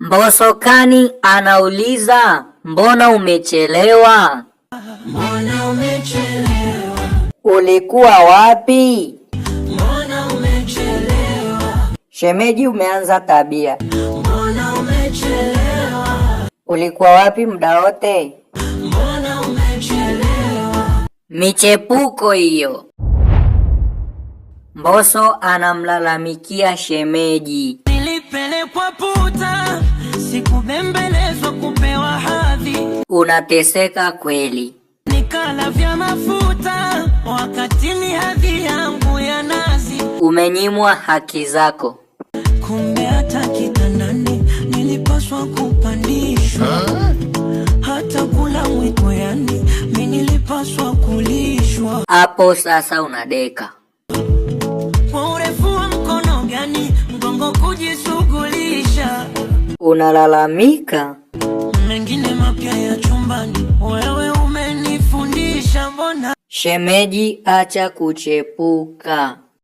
Mbosokani anauliza, mbona umechelewa? Mbona umechelewa? Ulikuwa wapi? Mbona umechelewa? Shemeji, umeanza tabia. Mbona umechelewa? Ulikuwa wapi muda wote? Mbona umechelewa? Michepuko hiyo. Mbosso anamlalamikia shemeji. Nilipelekwa puta, sikubembelezwa kupewa hadhi. Unateseka kweli. Nikala vya mafuta, wakati ni hadhi yangu ya nazi. Umenyimwa haki zako. Kumbe hata kitandani nilipaswa kupandishwa. Hata kula mwiko yani mimi nilipaswa kulishwa. Hapo sasa unadeka. Kwa urefu wa mkono gani mgongo kujishughulisha. Unalalamika. Mengine mapya ya chumbani wewe umenifundisha mbona. Shemeji, acha kuchepuka.